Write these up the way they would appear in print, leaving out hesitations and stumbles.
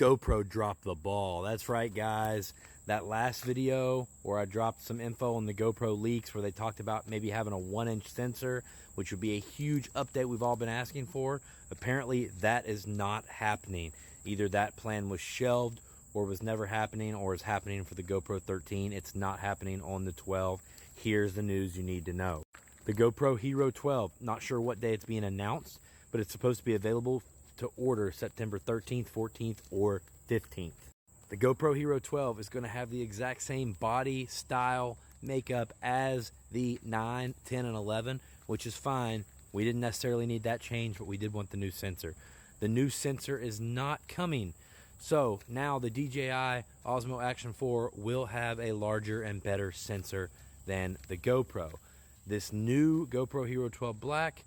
GoPro dropped the ball. That's right, guys. That last video where I dropped some info on the GoPro leaks where they talked about maybe having a 1-inch sensor, which would be a huge update we've all been asking for. Apparently that is not happening. Either that plan was shelved or was never happening, or is happening for the GoPro 13. It's not happening on the 12. Here's the news you need to know. The GoPro Hero 12, not sure what day it's being announced, but it's supposed to be available to order September 13th, 14th, or 15th. The GoPro Hero 12 is going to have the exact same body, style, makeup as the 9, 10, and 11, which is fine. We didn't necessarily need that change, but we did want the new sensor. The new sensor is not coming. So now the DJI Osmo Action 4 will have a larger and better sensor than the GoPro. This new GoPro Hero 12 Black,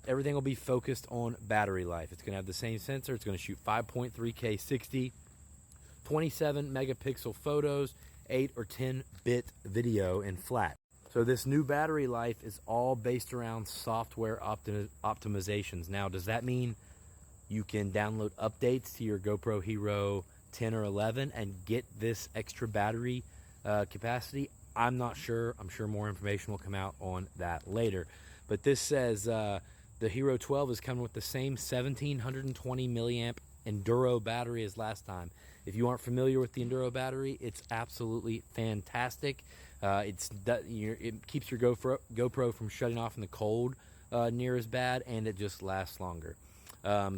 everything will be focused on battery life. It's going to have the same sensor. It's going to shoot 5.3K 60, 27 megapixel photos, 8 or 10-bit video in flat. So this new battery life is all based around software optimizations. Now, does that mean you can download updates to your GoPro Hero 10 or 11 and get this extra battery capacity? I'm not sure. I'm sure more information will come out on that later. But this says the Hero 12 is coming with the same 1720 milliamp Enduro battery as last time. If you aren't familiar with the Enduro battery, it's absolutely fantastic. It keeps your GoPro from shutting off in the cold near as bad, and it just lasts longer.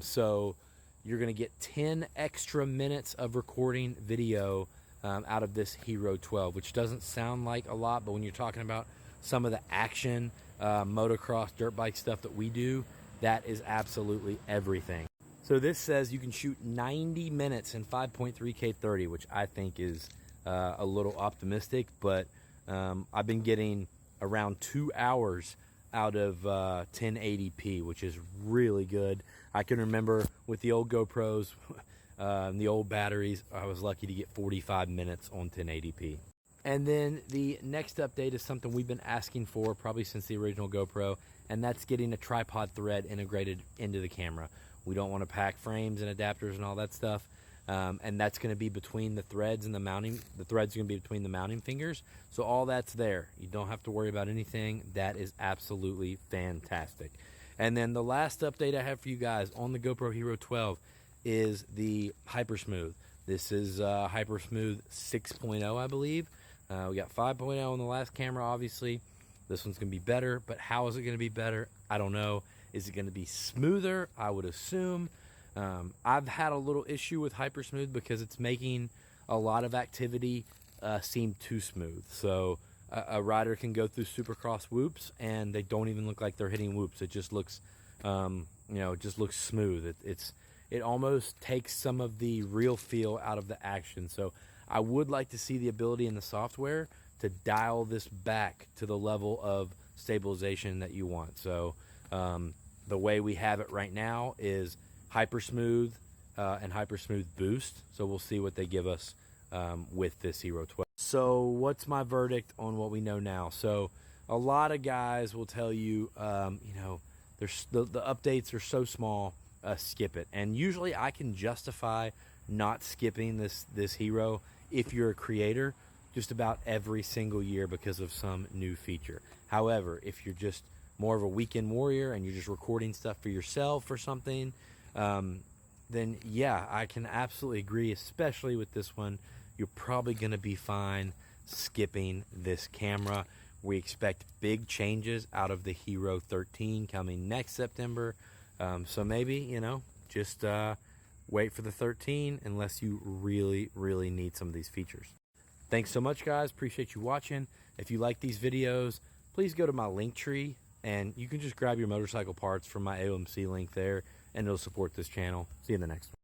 So you're going to get 10 extra minutes of recording video out of this Hero 12, which doesn't sound like a lot, but when you're talking about some of the action motocross dirt bike stuff that we do, that is absolutely everything. So this says you can shoot 90 minutes in 5.3K 30, which I think is a little optimistic, but I've been getting around 2 hours out of 1080p, which is really good. I can remember with the old GoPros, the old batteries, I was lucky to get 45 minutes on 1080p. And then the next update is something we've been asking for probably since the original GoPro, and that's getting a tripod thread integrated into the camera. We don't want to pack frames and adapters and all that stuff. And that's going to be between the threads and the mounting. The threads are going to be between the mounting fingers. So all that's there. You don't have to worry about anything. That is absolutely fantastic. And then the last update I have for you guys on the GoPro Hero 12 is the Hypersmooth. This is Hypersmooth 6.0, I believe. We got 5.0 on the last camera, obviously. This one's going to be better, but how is it going to be better? I don't know. Is it going to be smoother? I would assume. I've had a little issue with Hypersmooth because it's making a lot of activity seem too smooth. So a rider can go through Supercross whoops and they don't even look like they're hitting whoops. It just looks, it just looks smooth. It almost takes some of the real feel out of the action. So I would like to see the ability in the software to dial this back to the level of stabilization that you want. So the way we have it right now is Hypersmooth and Hypersmooth Boost. So we'll see what they give us with this Hero 12. So what's my verdict on what we know now? So a lot of guys will tell you, there's the updates are so small, skip it. And usually I can justify not skipping this Hero if you're a creator just about every single year because of some new feature. However, if you're just more of a weekend warrior and you're just recording stuff for yourself or something, then yeah, I can absolutely agree, especially with this one. You're probably going to be fine skipping this camera. We expect big changes out of the Hero 13 coming next September. So maybe, just wait for the 13 unless you really, really need some of these features. Thanks so much, guys. Appreciate you watching. If you like these videos, please go to my link tree and you can just grab your motorcycle parts from my AOMC link there, and it'll support this channel. See you in the next one.